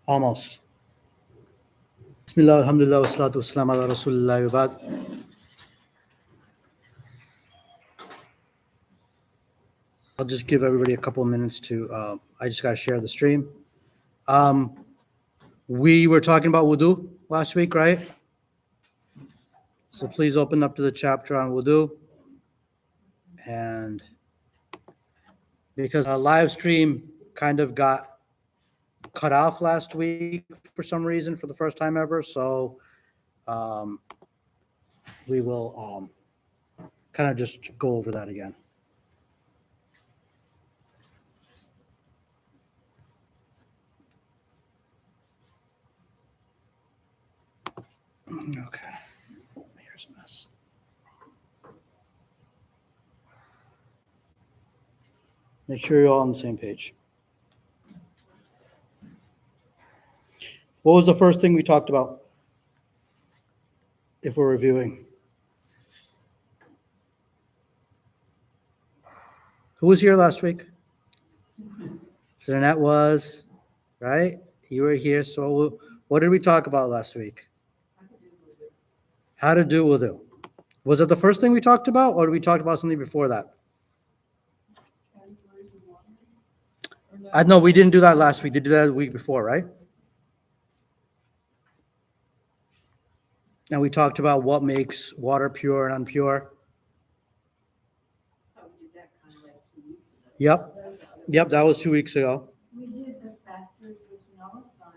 Almost. Bismillah, alhamdulillah, wa salatu wassalam ala rasulillah wa ba'd. I'll just give everybody a couple of minutes to, I just got to share the stream. We were talking about wudu last week, right? So please open up to the chapter on wudu. And because our live stream kind of got cut off last week for some reason for the first time ever, so we will kind of just go over that again. Okay, here's a mess. Make sure you're all on the same page. What was the first thing we talked about? If we're reviewing. Who was here last week? So Annette was, right? You were here. So what did we talk about last week? How to do wudu. Was it the first thing we talked about, or did we talk about something before that? No, we didn't do that last week. We did that the week before, right? And we talked about what makes water pure and impure. Yep. Yep, that was 2 weeks ago. We did the factors which nullify.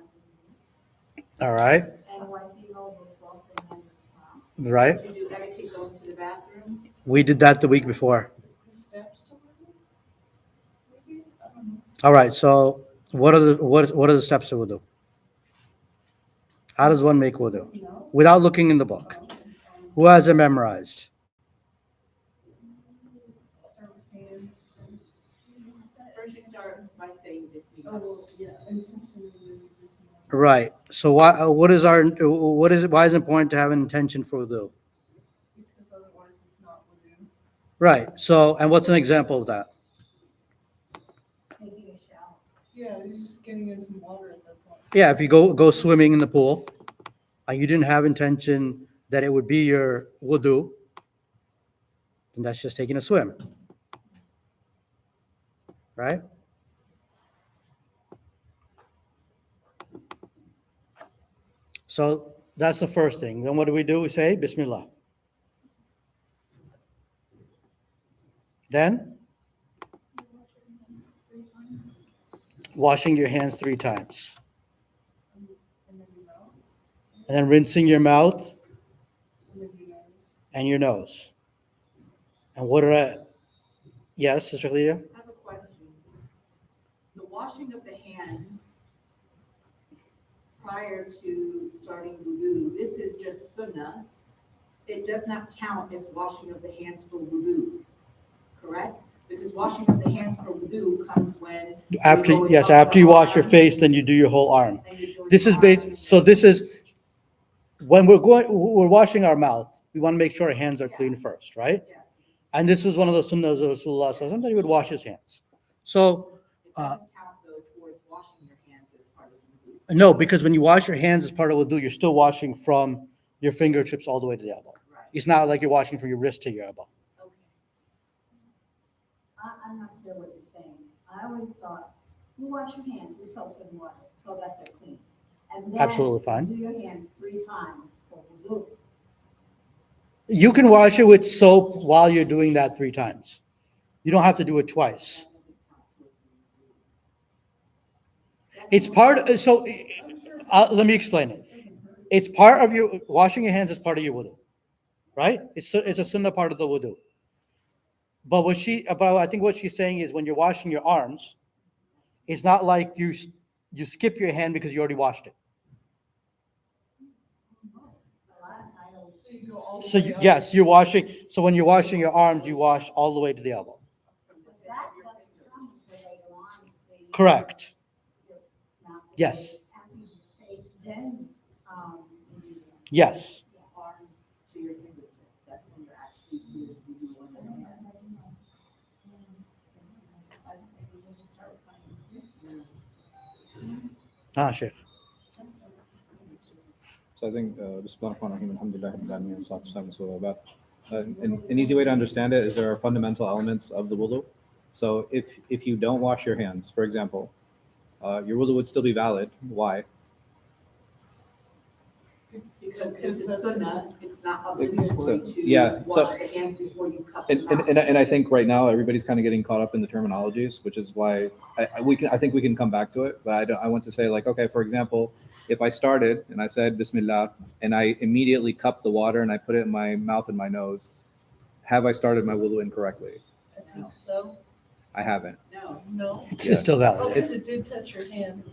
All right. And wiping over both the hands and Right. Did you do etiquette going to the bathroom? We did that the week before. All right. So what are the steps of wudu? How does one make wudu? Without looking in the book. Who has it memorized? First you start by saying Bismillah. Right. So why is it important to have an intention for wudu? Because otherwise it's not wudu. Right. So, and what's an example of that? Taking a shower. Yeah, you're just getting in some water at that point. Yeah, if you go swimming in the pool, and you didn't have intention that it would be your wudu, then that's just taking a swim. Right? So that's the first thing. Then what do? We say Bismillah. Then washing your hands 3 times. And then rinsing your mouth and your nose. And what are yes, Sister Leah? I have a question. The washing of the hands prior to starting wudu, this is just sunnah. It does not count as washing of the hands for wudu, correct? Because washing of the hands for wudu comes when After you wash your face, then you do your whole arm. This is when we're washing our mouth, we want to make sure our hands are clean first, right? Yes. And this was one of the sunnahs of Rasulullah. So sometimes he would wash his hands. So It doesn't count though towards washing your hands as part of wudu. no, because when you wash your hands as part of wudu, you're still washing from your fingertips all the way to the elbow. Right. It's not like you're washing from your wrist to your elbow. Okay. I'm not clear what you're saying. I always thought, you wash your hands with soap and water so that they're clean. And then Absolutely fine. do your hands 3 times for wudu. You can wash it with soap while you're doing that 3 times. You don't have to do it twice. It's part. So let me explain it. It's part of your washing your hands is part of your wudu, right? It's a sunnah part of the wudu. But I think what she's saying is when you're washing your arms, it's not like you skip your hand because you already washed it. So yes, you're washing. So when you're washing your arms, you wash all the way to the elbow. Correct. Yes. Yes. Arm to your fingertip. That's when you're actually doing wudu on the hands. Sheikh. So I think Bismillahirrahmanirrahim, alhamdulillah, rabbil alamin, wa salatu wassalamu ala rasulillah. An easy way to understand it is there are fundamental elements of the wudu. So if you don't wash your hands, for example, your wudu would still be valid. Why? Because this is sunnah, it's not So, obligatory to yeah, so- wash the hands before you cup And, them and, out. and I think right now everybody's kind of getting caught up in the terminologies, which is why I think we can come back to it. But I want to say, like, okay, for example, if I started and I said Bismillah and I immediately cupped the water and I put it in my mouth and my nose, have I started my wudu incorrectly? I think so. I haven't. No, No. It's still Oh, valid. because it did touch your hand.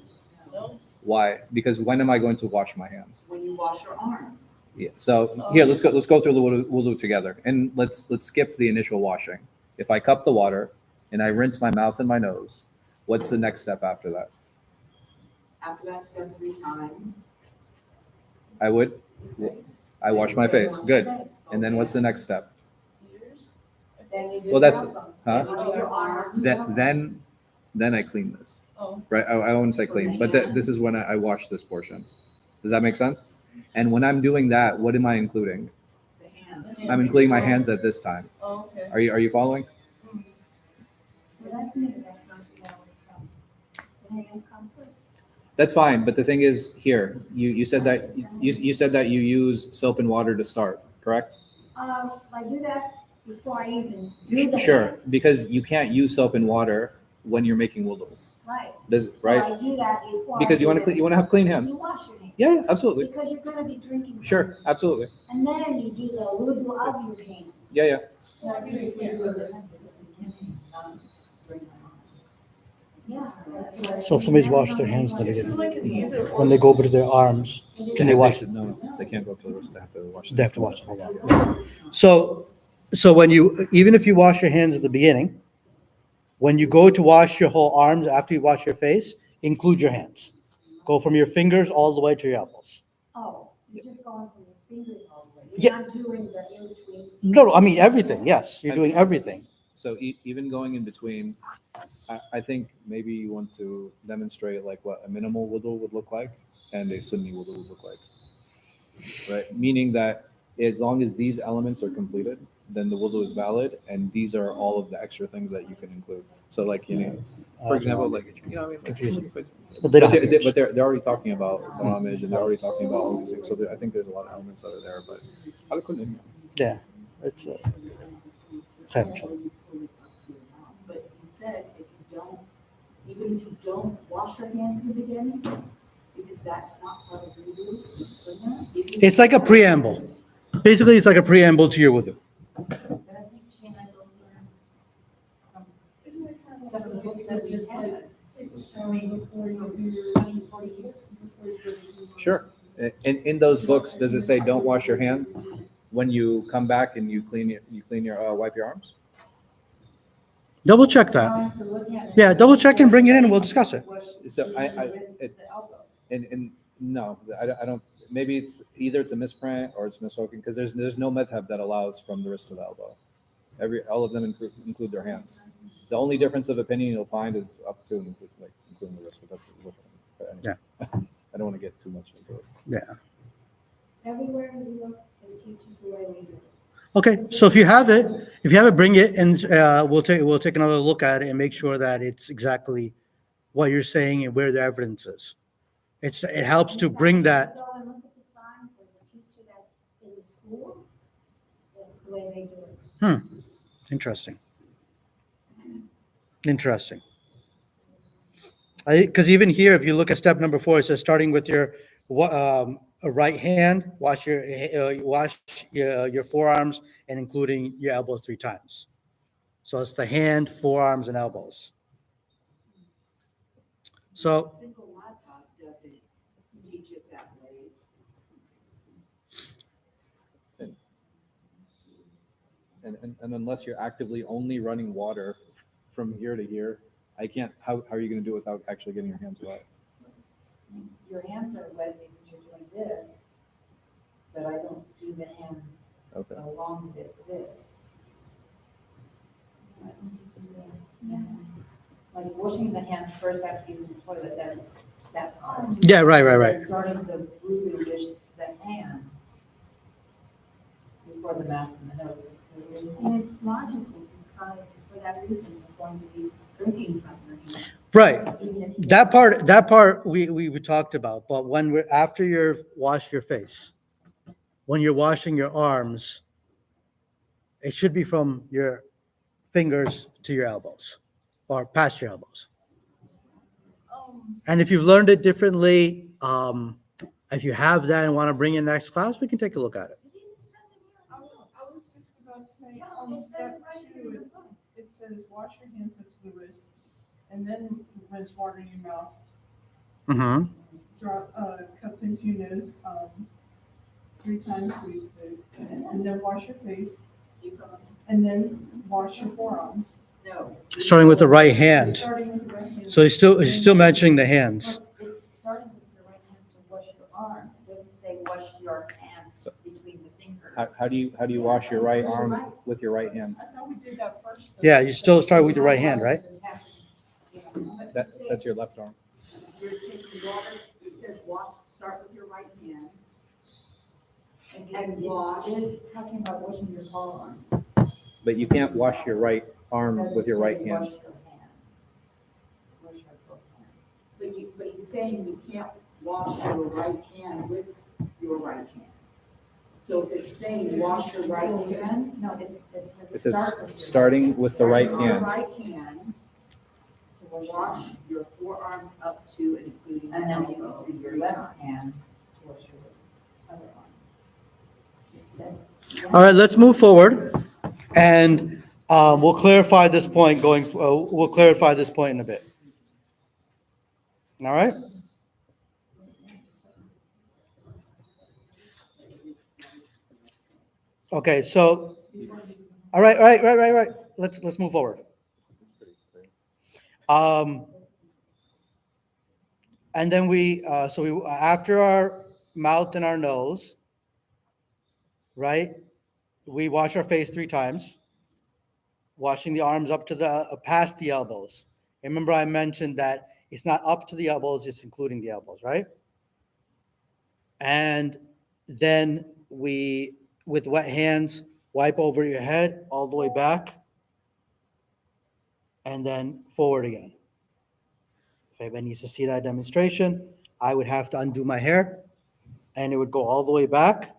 No? Why? Because when am I going to wash my hands? when you wash your arms. Yeah. So here, let's go through the wudu together, and let's skip the initial washing. If I cup the water and I rinse my mouth and my nose, what's the next step after that? After that's done 3 times. I would. I wash my face. Good. And then Okay. what's the next step? Ears? Then you do Well, that's- your elbow. huh? Then you do your arms. Then I clean this. Oh, Right? I won't say clean, but this is when I wash this portion. Does that make sense? And when I'm doing that, what am I including? The hands. I'm including my hands at this time. oh, okay. Are you following? Well, that's me, that's not, that was from, the hands come first. That's fine, but the thing is, here you said that you said that you use soap and water to start, correct? I do that before I even do the Sure, hands. because you can't use soap and water when you're making wudu, Right. So right? I do that before. Because you want to to have clean hands. You wash your hands. Yeah, absolutely. Because you're gonna be drinking. Sure, absolutely. And then you do the wudu of your hands. Yeah. Yeah. that's what- So if somebody's washed their hands in the It's beginning, like an either or. when they go over to their arms, can they wash it? No, they can't go to the wrist. They have to wash. They have to wash it. So when you, even if you wash your hands at the beginning, when you go to wash your whole arms after you wash your face, include your hands. Go from your fingers all the way to your elbows. Oh, you're just going from your fingers all the way. Yeah. You're not doing the in between. No, I mean everything. Yes, you're doing everything. So even going in between, I think maybe you want to demonstrate like what a minimal wudu would look like and a sunni wudu would look like, right? Meaning that as long as these elements are completed, then the wudu is valid, and these are all of the extra things that you can include. So like for example, like Confusing. but But they don't have but they're already talking about homage and they're already talking about all these things. So I think there's a lot of elements that are there, but I couldn't. Yeah, it's But he said if you don't, even if you don't wash your hands in the beginning, because that's not part of the wudu, it's sunnah. It's like a preamble. Basically, it's like a preamble to your wudu. But I think she and I both learned from some of the books that we had. Showing 20, 40 years. Sure. In those books, does it say don't wash your hands when you come back and you clean your wipe your arms? Double check that. I'll have to look at it. Yeah, double check and bring it in and we'll discuss it. So and no, I don't. Maybe it's either it's a misprint or it's missoaking because there's no madhab that allows from the wrist to the elbow. All of them include their hands. The only difference of opinion you'll find is up to including the wrist, but that's different. But anyway, I don't want to get too much into it. Yeah. Everywhere we look, it teaches the way we do it. Okay, so if you have it, bring it and we'll take another look at it and make sure that it's exactly what you're saying and where the evidence is. It helps to bring that. Go and look at the sign for the teacher that's in the school. That's the way they do it. Interesting. Because even here, if you look at step number 4, it says starting with your right hand, wash your forearms and including your elbows 3 times. So it's the hand, forearms, and elbows. So Single madhab doesn't teach it that way. And unless you're actively only running water from here to here, I can't. How are you going to do it without actually getting your hands wet? Your hands are wet because you're doing this, but I don't do the hands Okay. along with this. Why don't you do that? Like washing the hands first after using the toilet, that's that part. yeah, right. Starting the wudu, the hands before the mouth and the nose is clean. And it's logical because for that reason, you're going to be drinking from your hand. Right. Even if That part we talked about, but when we're after you wash your face, when you're washing your arms, it should be from your fingers to your elbows or past your elbows. And if you've learned it differently, if you have that and want to bring in next class, we can take a look at it. I was just about to say, on step 2, it says wash your hands up to the wrist and then rinse water in your mouth, Mm-hmm. drop, cupped into your nose, 3 times we used to, and then wash your face, Keep going. and then wash your forearms. No. Starting with the right hand. Starting with the right hand. So he's still mentioning the hands. But it's starting with your right hand to wash your arm. It doesn't say wash your hand So- between the fingers. How do you wash your right arm with your right hand? I thought we did that first. though. Yeah, you still start with your right hand, right? That's your left arm. You're taking water, it says wash, start with your right hand. And wash. it's talking about washing your forearms. But you can't wash your right arm Doesn't with your say right hand. Wash your hand. Wash your both hands. But you're saying you can't wash your right hand with your right hand. So if it's saying wash your right hand. No, it It says says start with your starting with the right start on your hand. right hand, to wash your wash hand. your forearms up to and including. And then the you go elbow to your three left times. hand to wash your other arm. All right, let's move forward, and we'll clarify this point we'll clarify this point in a bit. All right? Okay, so, all right. Let's move forward. And then after our mouth and our nose, right? We wash our face 3 times, washing the arms up to past the elbows. Remember, I mentioned that it's not up to the elbows; it's including the elbows, right? And then we, with wet hands, wipe over your head all the way back, and then forward again. If anybody needs to see that demonstration, I would have to undo my hair, and it would go all the way back,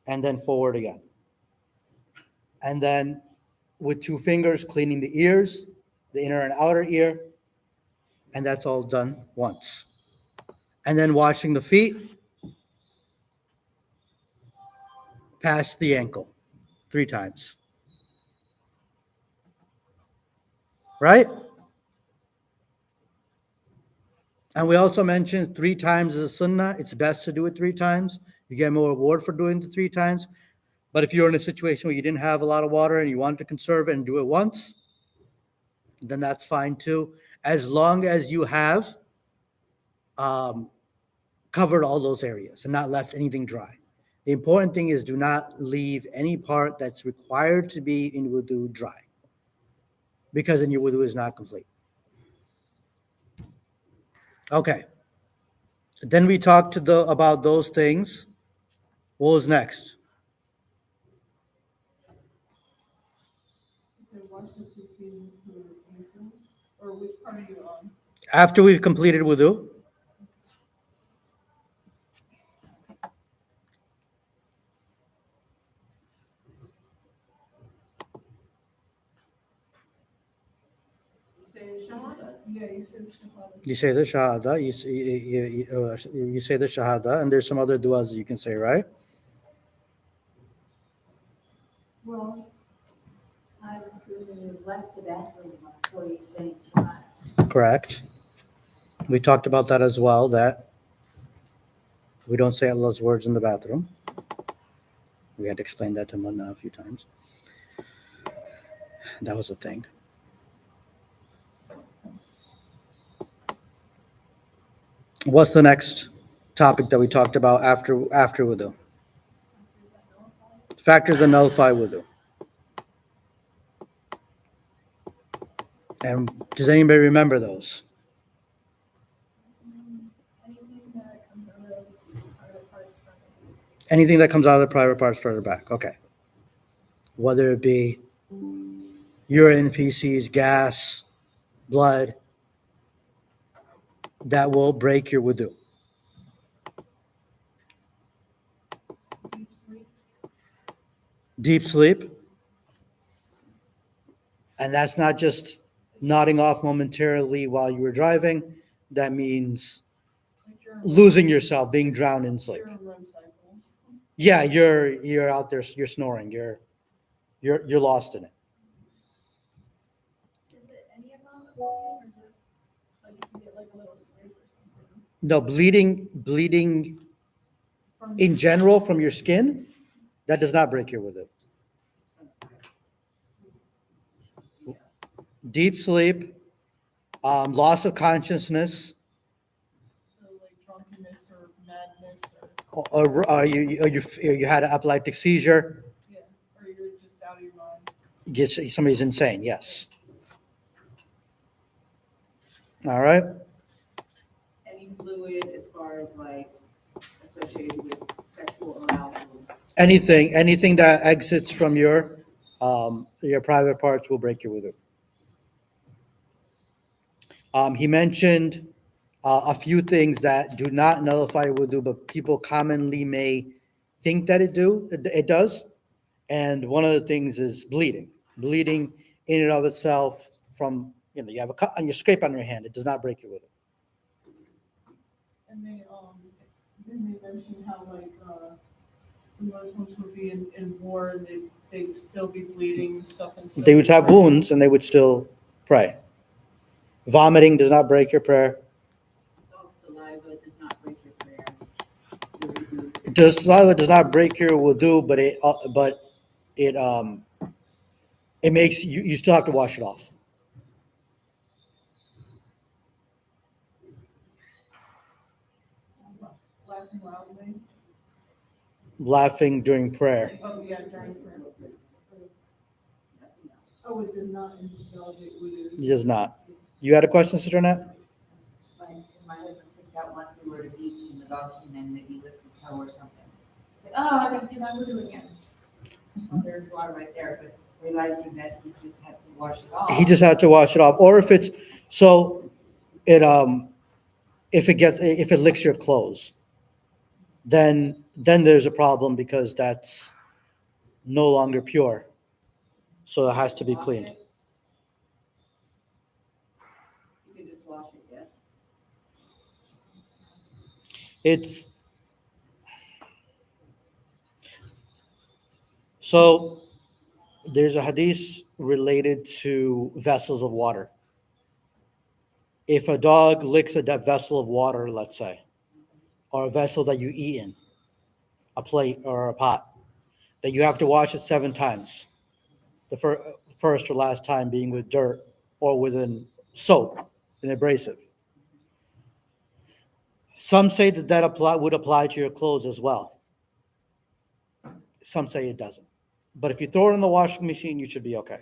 and then forward again. And then with 2 fingers cleaning the ears, the inner and outer ear, and that's all done once. And then washing the feet past the ankle 3 times. Right? And we also mentioned 3 times is a sunnah. It's best to do it 3 times. You get more reward for doing it 3 times. But if you're in a situation where you didn't have a lot of water and you wanted to conserve it and do it once, then that's fine too, as long as you have covered all those areas and not left anything dry. The important thing is do not leave any part that's required to be in wudu dry, because then your wudu is not complete. Okay. Then we talked about those things. What was next? So wash the 2 feet into your ankle, or which part are you on? After we've completed wudu, You say the shahada. Yeah, you said shahada. you say the shahada, you say the shahada, and there's some other du'as you can say, right? Well, I was assuming you left the bathroom before you say shot. Correct. We talked about that as well, that we don't say Allah's words in the bathroom. We had to explain that to Manna a few times. That was a thing. What's the next topic that we talked about after wudu? Factors that nullify wudu. And does anybody remember those? Anything that comes out of other parts from it. Anything that comes out of the private parts further back. Okay. Whether it be urine, feces, gas, blood, that will break your wudu. Deep sleep. Deep sleep. And that's not just nodding off momentarily while you were driving. That means Like your losing yourself, being drowned in sleep. your REM cycle. Yeah, you're out there, you're snoring, you're lost in it. Is it any amount of bleeding or just like if you get like a little scrape or something? No, bleeding From in general from your skin, that does not break your wudu. Deep sleep, loss of consciousness, so like drunkenness or madness or you had an epileptic seizure, yeah, or you're just out of your mind. somebody's insane. Yes. All right. Any fluid as far as like associated with sexual arousal. Anything that exits from your private parts will break your wudu. He mentioned a few things that do not nullify wudu, but people commonly may think that it does. And one of the things is bleeding. Bleeding in and of itself from, you have a cut on your scrape on your hand, it does not break your wudu. And then they mentioned how like the Muslims would be in war and they'd still be bleeding and stuff and They would have pray. wounds and they would still pray. Vomiting does not break your prayer. Dog saliva does not break your prayer. Your wudu. Saliva does not break your wudu, but it makes you still have to wash it off. Laughing loudly. Laughing during prayer. Oh, yeah, during prayer. Oh, it does not invalidate wudu. It does not. You had a question, Sister Annette? Because my husband freaked out once we were at the beach and the dog came in, maybe licked his toe or something. He's like, oh, I gotta do my wudu again. Well, there's water right there, but realizing that he just had to wash it off. He just had to wash it off. Or if it's so it if it licks your clothes, then there's a problem because that's no longer pure. So it has to be cleaned. You can just wash it, yes. It's so there's a hadith related to vessels of water. If a dog licks a vessel of water, let's say, or a vessel that you eat in, a plate or a pot, that you have to wash it 7 times. The first or last time being with dirt or with soap, an abrasive. Some say that would apply to your clothes as well. Some say it doesn't. But if you throw it in the washing machine, you should be okay.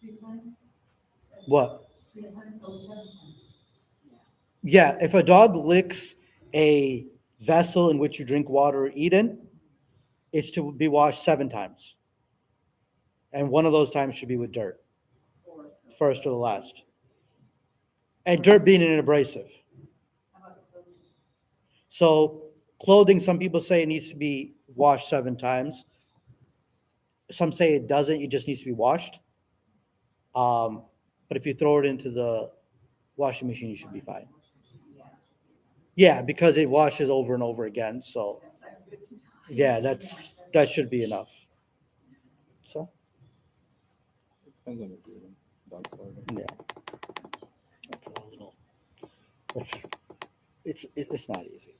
3 times? What? 3 times? Oh, 7 times. Yeah, if a dog licks a vessel in which you drink water or eat in, it's to be washed 7 times. And one of those times should be with dirt, Or so. first or the last. And dirt being an abrasive. How about clothing? So clothing, some people say it needs to be washed 7 times. Some say it doesn't, it just needs to be washed. But if you throw it into the washing machine, you should be fine. Yeah, because it washes over and over again. So yeah, that should be enough. So Depends on your breathing. Dog saliva. yeah, that's a little. It's not easy.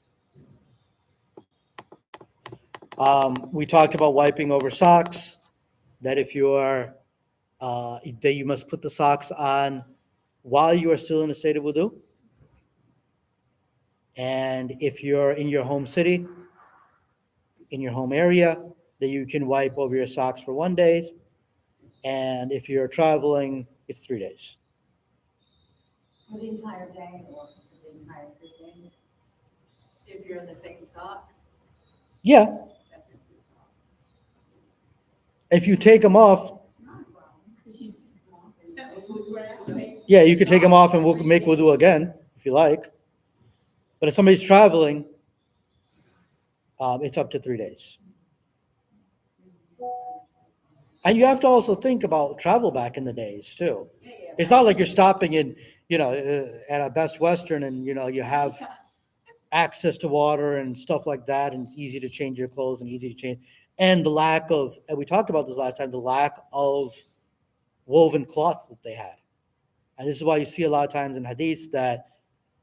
We talked about wiping over socks. That if you are that you must put the socks on while you are still in a state of wudu. And if you're in your home city, in your home area, that you can wipe over your socks for 1 day. And if you're traveling, it's 3 days. For the entire day or for the entire 3 days? If you're in the same socks, Yeah, that's a good problem. if you take them off, Who's wearing? yeah, you could take them off and we'll make wudu again if you like. But if somebody's traveling, it's up to 3 days. And you have to also think about travel back in the days too. It's not like you're stopping in, at a Best Western and, you have access to water and stuff like that, and it's easy to change your clothes and easy to change. And the lack of, and we talked about this last time, the lack of woven cloth that they had. And this is why you see a lot of times in hadiths that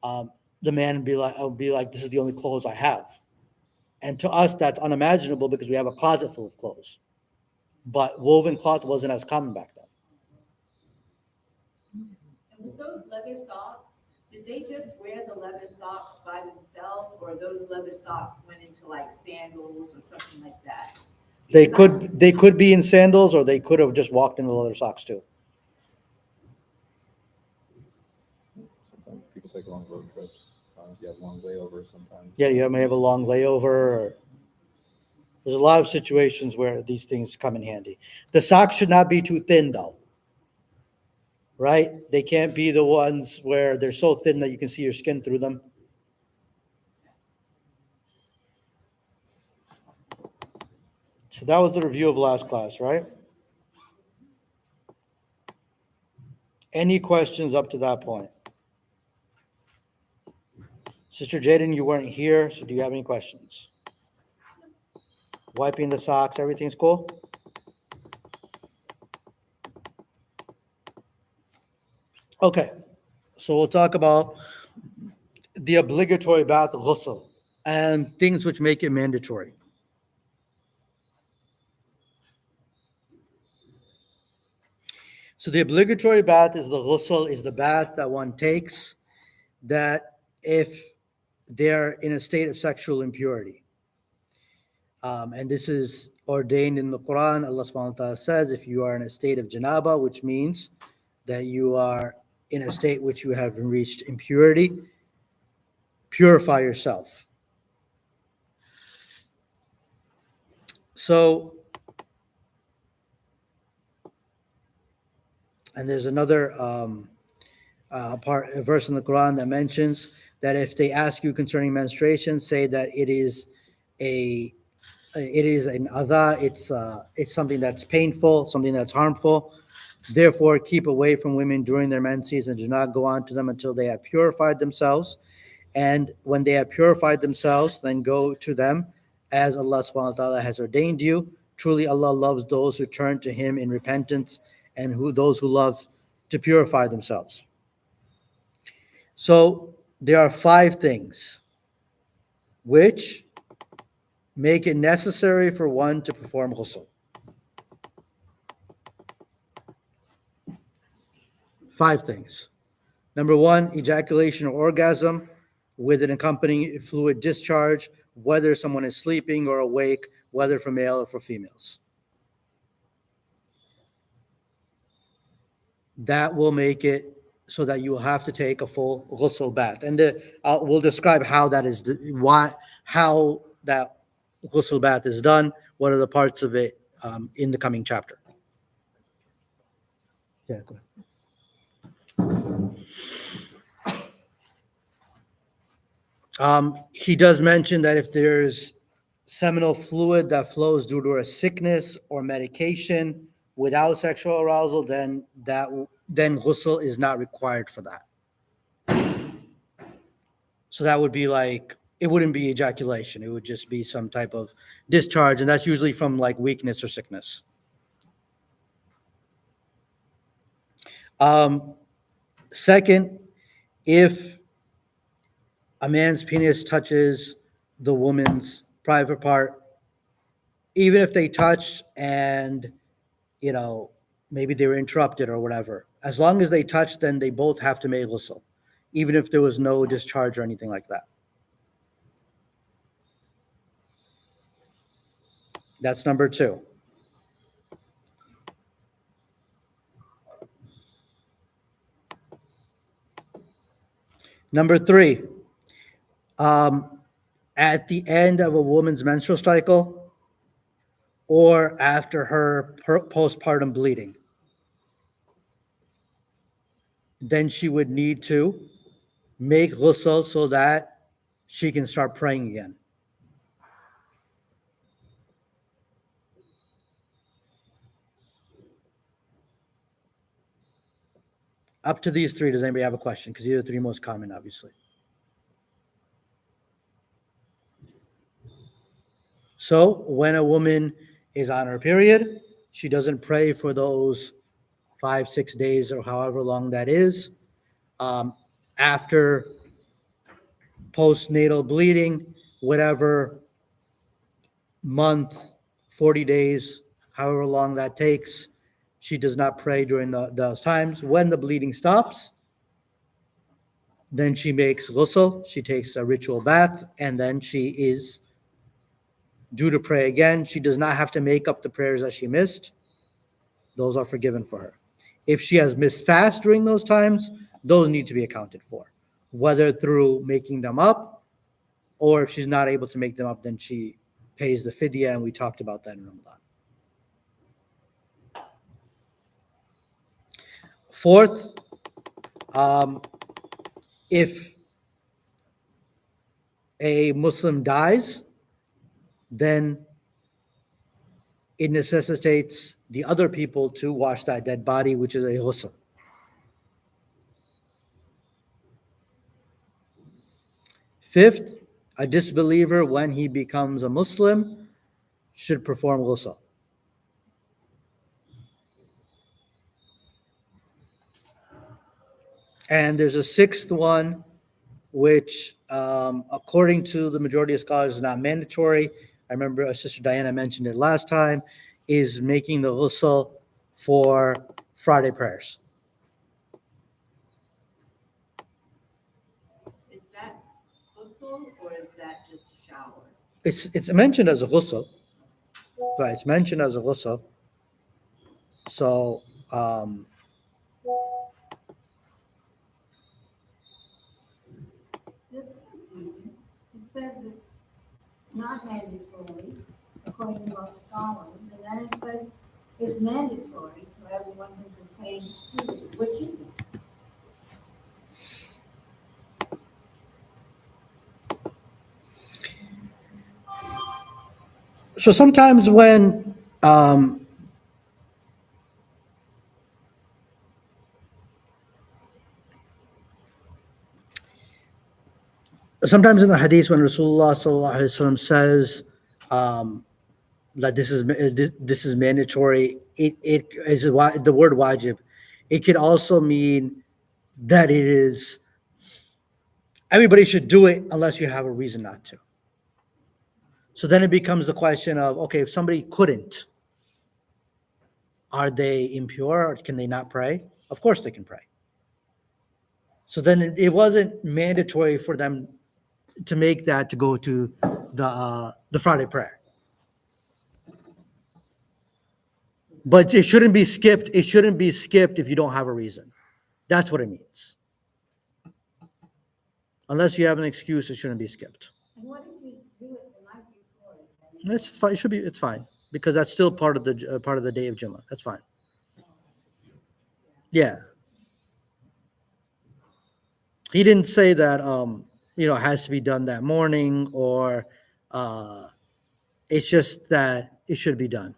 the man will be like, this is the only clothes I have. And to us, that's unimaginable because we have a closet full of clothes. But woven cloth wasn't as common back then. And with those leather socks, did they just wear the leather socks by themselves, or those leather socks went into like sandals or something like that? They Because could be in sandals, or they could have just walked in the leather socks too. Sometimes people take long road trips. You have long layovers sometimes. Yeah, you may have a long layover. Or there's a lot of situations where these things come in handy. The socks should not be too thin, though. Right? They can't be the ones where they're so thin that you can see your skin through them. So that was the review of last class, right? Any questions up to that point? Sister Jaden, you weren't here, so do you have any questions? Wiping the socks, everything's cool? Okay, so we'll talk about the obligatory bath ghusl and things which make it mandatory. So the obligatory bath is the ghusl, is the bath that one takes that if they're in a state of sexual impurity. And this is ordained in the Quran. Allah subhanahu wa ta'ala says, if you are in a state of janaba, which means that you are in a state which you have reached impurity, purify yourself. So, and there's another a verse in the Quran that mentions that if they ask you concerning menstruation, say that it is an adha, it's something that's painful, something that's harmful. Therefore, keep away from women during their menses and do not go on to them until they have purified themselves. And when they have purified themselves, then go to them as Allah subhanahu wa ta'ala has ordained you. Truly, Allah loves those who turn to Him in repentance and those who love to purify themselves. So there are 5 things which make it necessary for one to perform ghusl. 5 things. Number 1, ejaculation or orgasm with an accompanying fluid discharge, whether someone is sleeping or awake, whether for male or for females. That will make it so that you will have to take a full ghusl bath. And we'll describe how that is, how that ghusl bath is done, what are the parts of it in the coming chapter. Yeah, go ahead. He does mention that if there's seminal fluid that flows due to a sickness or medication without sexual arousal, then ghusl is not required for that. So that would be like, it wouldn't be ejaculation. It would just be some type of discharge, and that's usually from like weakness or sickness. Second, if a man's penis touches the woman's private part, even if they touched and, maybe they were interrupted or whatever, as long as they touched, then they both have to make ghusl, even if there was no discharge or anything like that. That's number 2. Number 3, at the end of a woman's menstrual cycle or after her postpartum bleeding. Then she would need to make ghusl so that she can start praying again. Up to these three, does anybody have a question? Because these are the three most common, obviously. So when a woman is on her period, she doesn't pray for those 5, 6 days or however long that is. After postnatal bleeding, whatever month, 40 days, however long that takes, she does not pray during those times. When the bleeding stops, then she makes ghusl, she takes a ritual bath, and then she is due to pray again. She does not have to make up the prayers that she missed. Those are forgiven for her. If she has missed fast during those times, those need to be accounted for, whether through making them up, or if she's not able to make them up, then she pays the fidya, and we talked about that in Ramadan. Fourth, if a Muslim dies, then it necessitates the other people to wash that dead body, which is a ghusl. Fifth, a disbeliever, when he becomes a Muslim, should perform ghusl. And there's a sixth one, which, according to the majority of scholars, is not mandatory. I remember Sister Diana mentioned it last time, is making the ghusl for Friday prayers. Is that ghusl or is that just a shower? It's mentioned as a ghusl. Right, it's mentioned as a ghusl. So, That's confusing. It says it's not mandatory, according to most scholars, and then it says it's mandatory for everyone who's obtained period. Which is it? so sometimes when sometimes in the hadith when Rasulullah sallallahu alaihi wasallam says that this is mandatory, it is the word wajib. It could also mean that it is everybody should do it unless you have a reason not to. So then it becomes the question of, okay, if somebody couldn't, are they impure or can they not pray? Of course they can pray. So then it wasn't mandatory for them to make that to go to the Friday prayer. But it shouldn't be skipped. It shouldn't be skipped if you don't have a reason. That's what it means. Unless you have an excuse, it shouldn't be skipped. And what if you do it the night before? It's fine. It should be. It's fine because that's still part of the day of Jummah. That's fine. Yeah. He didn't say that it has to be done that morning or it's just that it should be done.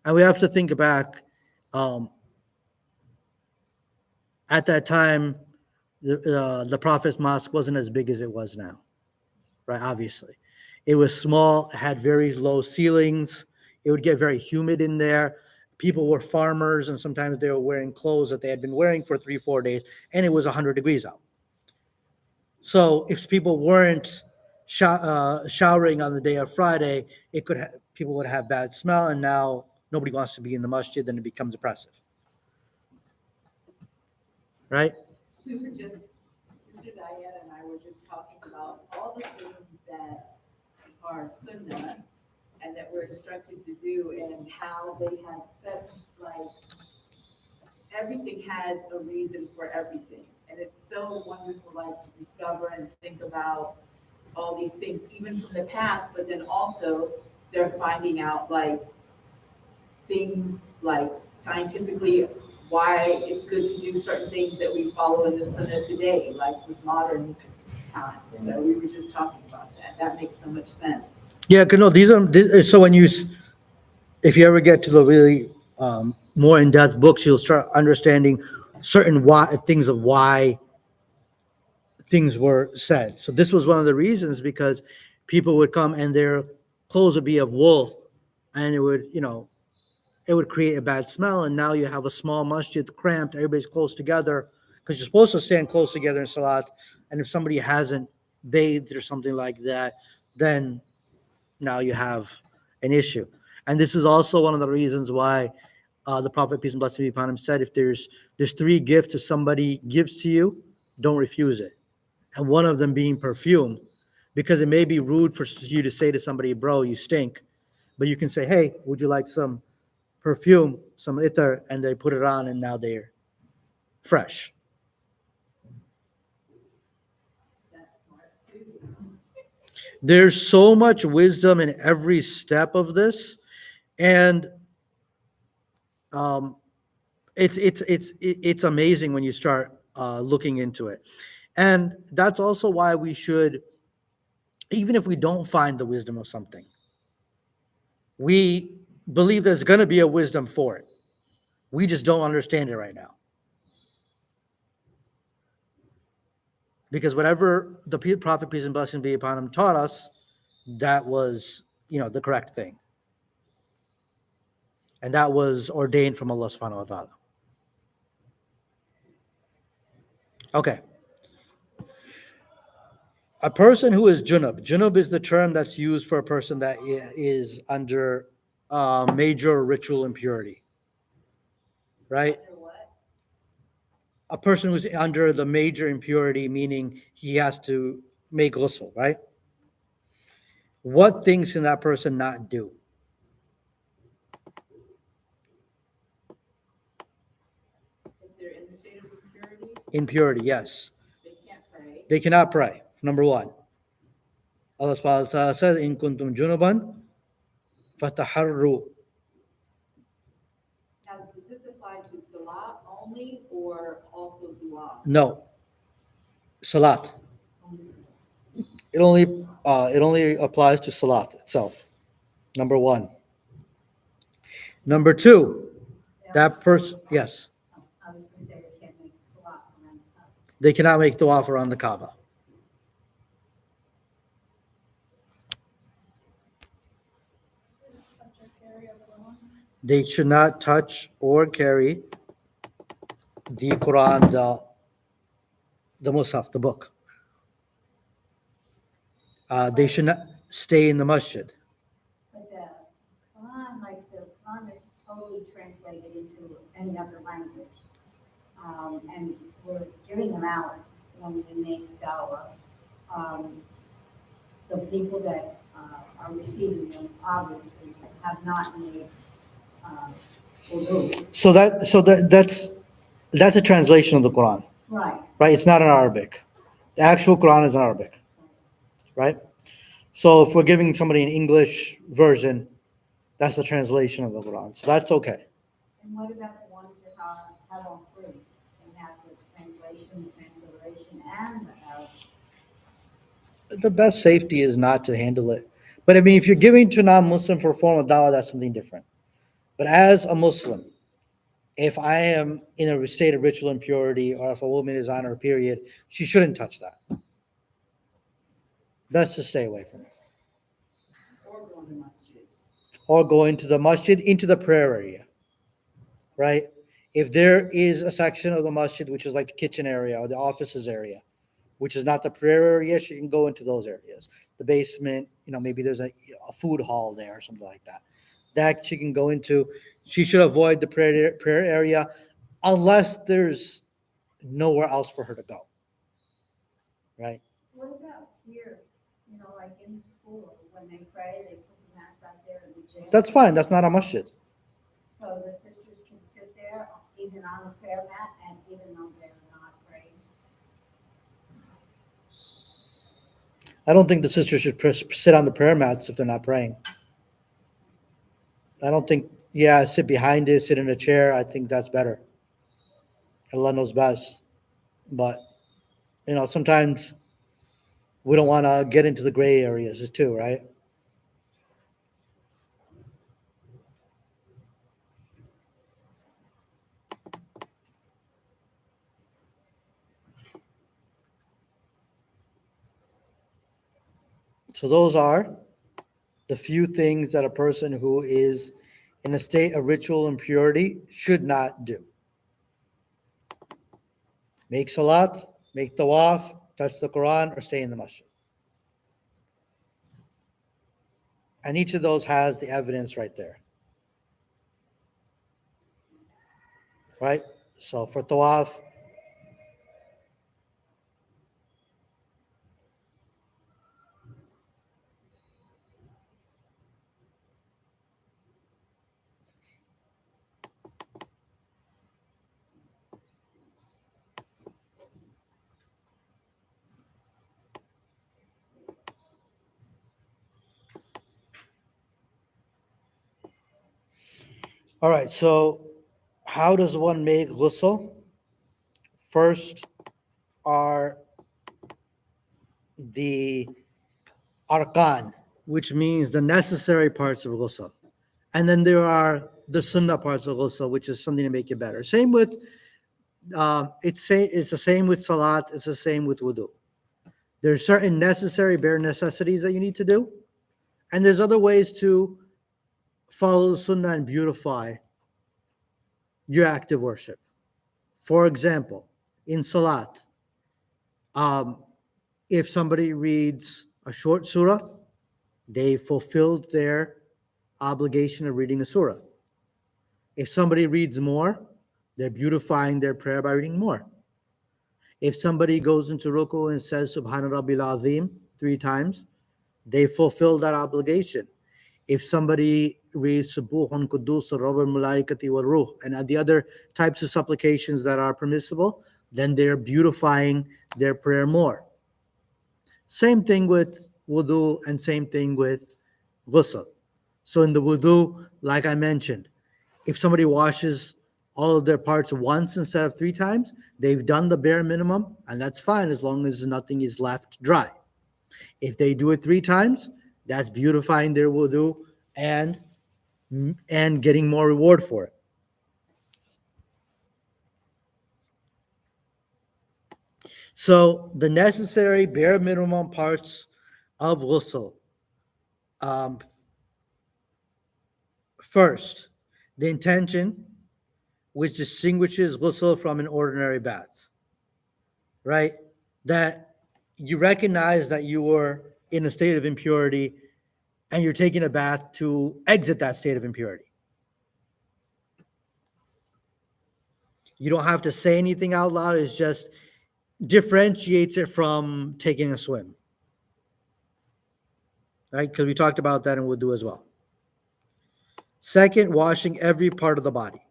And we have to think back. At that time, the Prophet's mosque wasn't as big as it was now, right? Obviously, it was small, had very low ceilings. It would get very humid in there. People were farmers, and sometimes they were wearing clothes that they had been wearing for 3-4 days, and it was 100 degrees out. So if people weren't showering on the day of Friday, people would have bad smell, and now nobody wants to be in the masjid, and it becomes oppressive, right? We were just, Sister Diana and I were just talking about all the things that are sunnah and that we're instructed to do and how they have such everything has a reason for everything. And it's so wonderful to discover and think about all these things, even from the past, but then also they're finding out like things like scientifically why it's good to do certain things that we follow in the Sunnah today, like with modern times. So we were just talking about that. That makes so much sense. Yeah, no, so when if you ever get to the really more in-depth books, you'll start understanding certain things of why things were said. So this was one of the reasons, because people would come and their clothes would be of wool, and it would create a bad smell. And now you have a small masjid cramped, everybody's close together, because you're supposed to stand close together in salat. And if somebody hasn't bathed or something like that, then now you have an issue. And this is also one of the reasons why the Prophet, peace and blessing be upon him, said, if there's three gifts that somebody gives to you, don't refuse it. And one of them being perfume, because it may be rude for you to say to somebody, bro, you stink. But you can say, hey, would you like some perfume, some itar, and they put it on, and now they're fresh. That's smart too. There's so much wisdom in every step of this, and it's amazing when you start looking into it. And that's also why we should, even if we don't find the wisdom of something, we believe there's going to be a wisdom for it. We just don't understand it right now. Because whatever the Prophet, peace and blessings be upon him, taught us, that was, the correct thing. And that was ordained from Allah subhanahu wa ta'ala. Okay. A person who is junub. Junub is the term that's used for a person that is under major ritual impurity. Right? Under what? A person who's under the major impurity, meaning he has to make ghusl, right? What things can that person not do? If they're in the state of impurity, Impurity, yes. they can't pray. They cannot pray. Number one. Allah subhanahu wa ta'ala says, in kuntum junuban fataharru. Now, does this apply to salat only or also dua? No. Salat. It only applies to salat itself. Number one. Number two, that person, yes, I was gonna say they can't make tawaf around the Kaaba. they cannot make tawaf around the Kaaba. They should not touch or carry the Quran, the Musaf, the book. They should not stay in the masjid. But the Quran, like the Quran is totally translated into any other language. And we're giving them out when we make dawah. The people that are receiving them obviously have not made wudu. So that's a translation of the Quran, Right. right? It's not in Arabic. The actual Quran is in Arabic, right? So if we're giving somebody an English version, that's a translation of the Quran. So that's okay. And what about the ones that have on free? They have the translation, the transliteration, and the The best safety is not to handle it. But I mean, if you're giving to non-Muslim for a form of dawah, that's something different. But as a Muslim, if I am in a state of ritual impurity, or if a woman is on her period, she shouldn't touch that. Best to stay away from it. Or go in the masjid. Or go into the masjid, into the prayer area, right? If there is a section of the masjid which is like the kitchen area or the offices area, which is not the prayer area, she can go into those areas. The basement, maybe there's a food hall there or something like that. That she can go into. She should avoid the prayer area unless there's nowhere else for her to go, right? what about here? Like in school, when they pray, they put the mats out there in the gym. That's fine. That's not a masjid. So the sisters can sit there, even on the prayer mat, and even though they're not praying. I don't think the sisters should sit on the prayer mats if they're not praying. I don't think, yeah, sit behind it, sit in a chair. I think that's better. Allah knows best. But, sometimes we don't want to get into the gray areas too, right? So those are the few things that a person who is in a state of ritual impurity should not do. Make salat, make tawaf, touch the Quran, or stay in the masjid. And each of those has the evidence right there. Right? So for tawaf, all right, so how does one make ghusl? First are the arkan, which means the necessary parts of ghusl. And then there are the sunnah parts of ghusl, which is something to make it better. Same with, it's the same with salat, it's the same with wudu. There's certain necessary, bare necessities that you need to do. And there's other ways to follow the sunnah and beautify your act of worship. For example, in salat, if somebody reads a short surah, they fulfilled their obligation of reading a surah. If somebody reads more, they're beautifying their prayer by reading more. If somebody goes into ruku and says Subhana Rabbil Azim 3 times, they fulfill that obligation. If somebody reads Subuhun Qudus Rabbul Malaikati wal Ruh and the other types of supplications that are permissible, then they're beautifying their prayer more. Same thing with wudu and same thing with ghusl. So in the wudu, like I mentioned, if somebody washes all of their parts once instead of 3 times, they've done the bare minimum, and that's fine as long as nothing is left dry. If they do it 3 times, that's beautifying their wudu and getting more reward for it. So the necessary bare minimum parts of ghusl. First, the intention, which distinguishes ghusl from an ordinary bath, right? That you recognize that you were in a state of impurity and you're taking a bath to exit that state of impurity. You don't have to say anything out loud. It's just differentiates it from taking a swim, right? Because we talked about that in wudu as well. Second, washing every part of the body.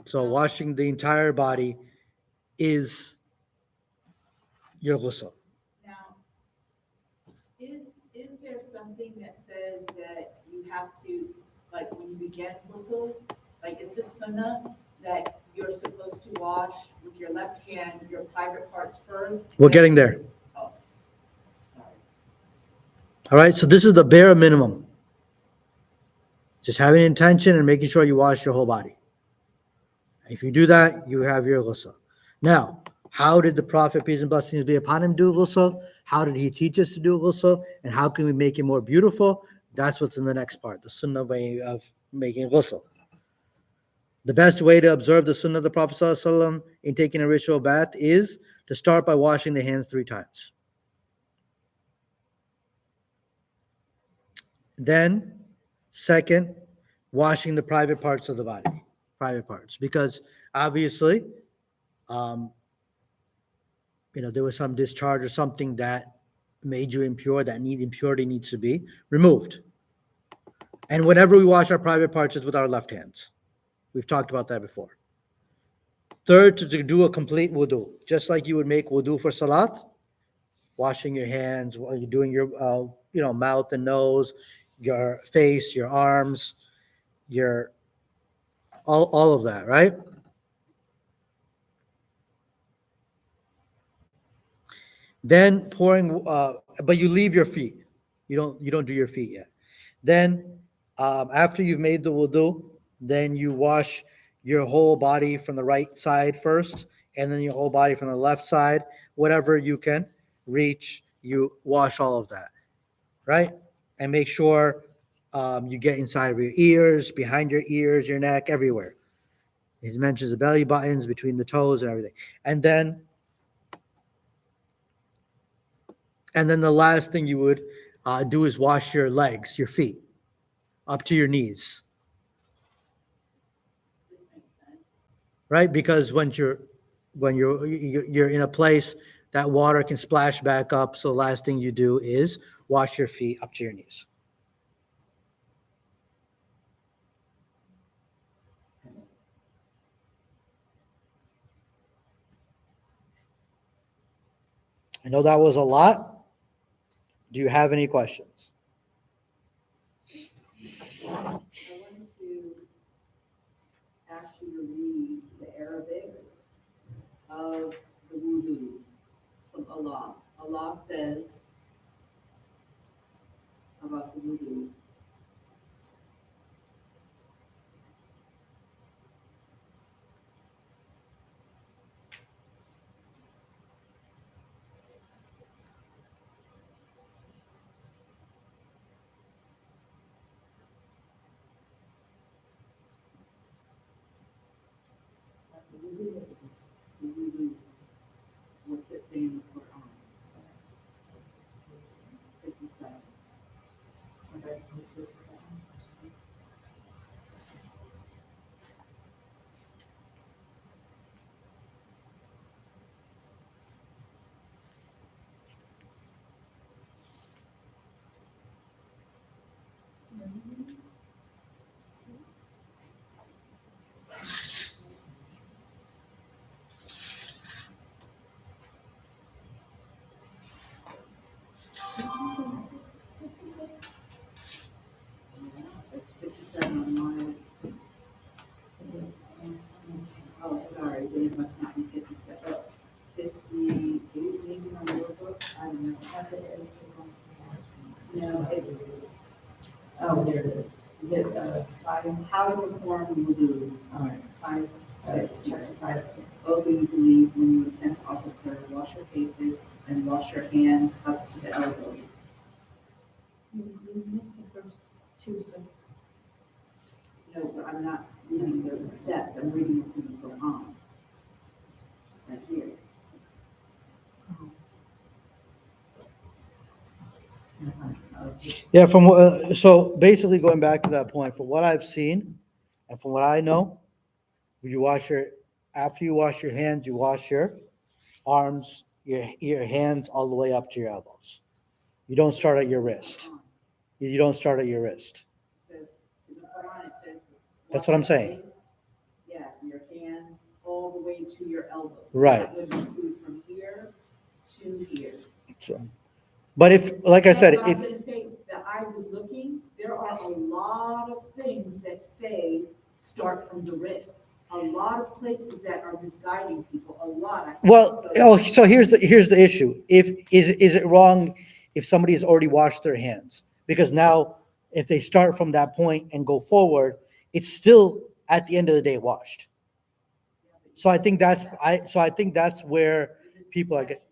So washing the entire body is your ghusl. Now, is there something that says that you have to, like, when you begin ghusl, like, is this sunnah that you're supposed to wash with your left hand, your private parts first? We're getting there. Oh, sorry. All right, so this is the bare minimum. Just having intention and making sure you wash your whole body. If you do that, you have your ghusl. Now, how did the Prophet, peace and blessings be upon him, do ghusl? How did he teach us to do ghusl? And how can we make it more beautiful? That's what's in the next part, the sunnah way of making ghusl. The best way to observe the sunnah of the Prophet ﷺ in taking a ritual bath is to start by washing the hands 3 times. Then, second, washing the private parts of the body, private parts, because obviously, there was some discharge or something that made you impure, impurity needs to be removed. And whenever we wash our private parts, it's with our left hands. We've talked about that before. Third, to do a complete wudu, just like you would make wudu for salat, washing your hands, while you're doing your, mouth and nose, your face, your arms, your, all of that, right? Then pouring, but you leave your feet. You don't do your feet yet. Then, after you've made the wudu, then you wash your whole body from the right side first, and then your whole body from the left side. Whatever you can reach, you wash all of that, right? And make sure you get inside of your ears, behind your ears, your neck, everywhere. He mentions the belly buttons, between the toes, and everything. And then the last thing you would do is wash your legs, your feet, up to your knees, This makes sense. right? Because when you're in a place that water can splash back up, so the last thing you do is wash your feet up to your knees. I know that was a lot. Do you have any questions? I wanted to ask you to read the Arabic of the wudu from Allah. Allah says about the wudu. The wudu. What's it say in the Quran? 57. It's 57 on mine. Oh, sorry, then it must not be 57. Oh, it's 58 maybe on your book. I don't know. No, it's, Oh, there it is. Is it, how to perform wudu. all right, 5, 6. Oh, do you believe when you attempt to offer prayer, wash your faces and wash your hands up to the elbows? You missed the first two steps. No, but I'm not reading the steps, I'm reading what's in the Quran. Right here. Yeah, so basically going back to that point, from what I've seen and from what I know, after you wash your hands, you wash your arms, your hands all the way up to your elbows. You don't start at your wrist. You don't start at your wrist. It says, in the Quran, it says. That's what I'm saying. Yeah, your hands all the way to your elbows. Right. That would include from here to here. So, but if, like I said, But I was if gonna say that I was looking, there are a lot of things that say start from the wrist. A lot of places that are misguiding people, a lot. I see. so here's the issue. Is it wrong if somebody has already washed their hands? Because now, if they start from that point and go forward, it's still at the end of the day washed. So I think that's where people are getting.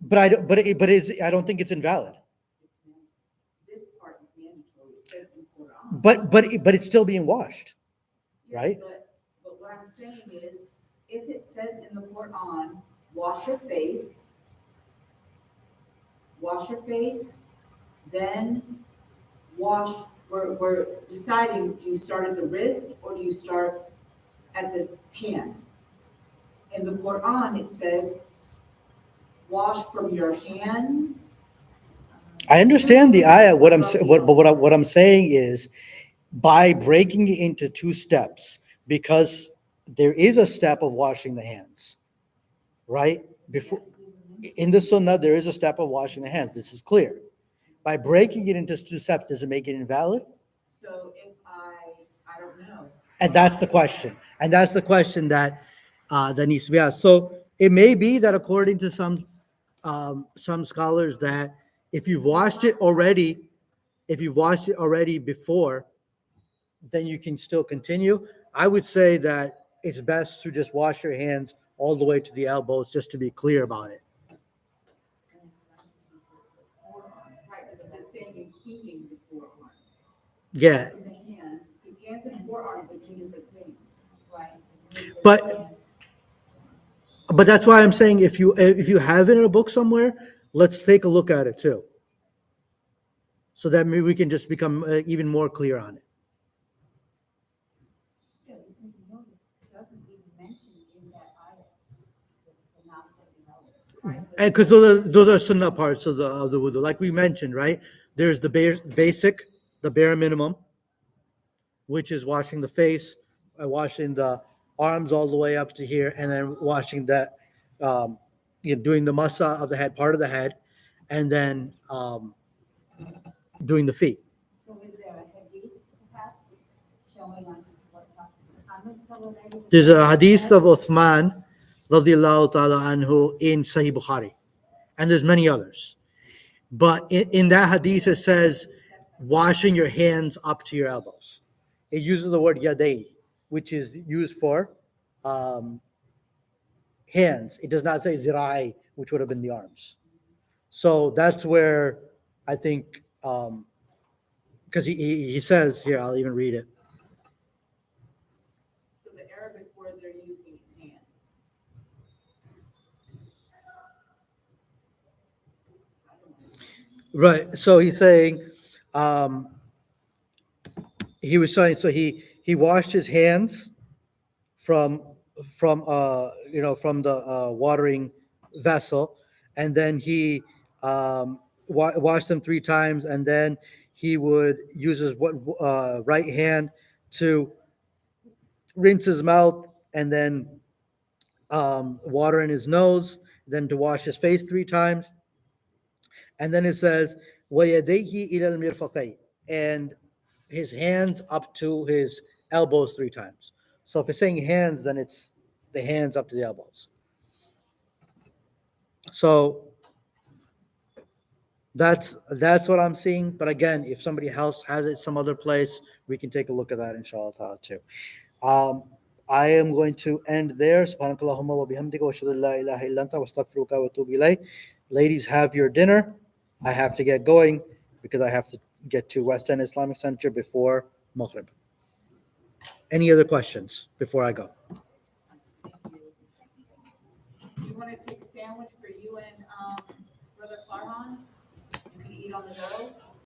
But I don't think it's invalid. This part is mandatory, it says in Quran. But it's still being washed. Yes, right? But what I'm saying is, if it says in the Quran, wash your face, then we're deciding, do you start at the wrist or do you start at the hand? In the Quran, it says, wash from your hands. I understand the ayah. What I'm saying is, by breaking it into two steps, because there is a step of washing the hands, right? Before, In the sunnah, there is a step of washing the hands. This is clear. By breaking it into two steps, does it make it invalid? So if I don't know. And that's the question. And that's the question that needs to be asked. So it may be that according to some scholars that if you've washed it already, before, then you can still continue. I would say that it's best to just wash your hands all the way to the elbows, just to be clear about it. Right, because it's saying including the forearms. Yeah, The hands, because hands and forearms are two different things. Right. But- but that's why I'm saying if you have it in a book somewhere, let's take a look at it too, so that maybe we can just become even more clear on it. Yeah, because you notice it doesn't even mention in that item, the not putting out. And because those are sunnah parts of the wudu, like we mentioned, right? There's the the bare minimum, which is washing the face, washing the arms all the way up to here, and then washing that, doing the masa of the head, part of the head, and then doing the feet. So is there a hadith perhaps showing us what comments are related? to There's a that? hadith of Uthman, radiallahu ta'ala anhu, in Sahih Bukhari, and there's many others. But in that hadith, it says washing your hands up to your elbows. It uses the word yadai, which is used for um, hands. It does not say zirai, which would have been the arms. So that's where I think, because he says here, I'll even read it. So the Arabic word they're using is hands. Right. So he's saying, um, he was saying, so he washed his hands from from the watering vessel, and then he washed them 3 times, and then he would use his right hand to rinse his mouth, and then water in his nose, then to wash his face 3 times, and then it says وَيَدَيْهِ إِلَى الْمِرْفَقَيْنِ, and his hands up to his elbows 3 times. So if it's saying hands, then it's the hands up to the elbows. So that's what I'm seeing. But again, if somebody else has it some other place, we can take a look at that, inshallah ta'ala, too. I am going to end there. Subhanakallahumma wa bihamdika wa ashhadu an la ilaha illa anta wa astaghfiruka wa atubu ilayk. Ladies, have your dinner. I have to get going because I have to get to West End Islamic Center before Maghrib. Any other questions before I go? You want to take a sandwich for you and Brother Farhan? You can eat on the go.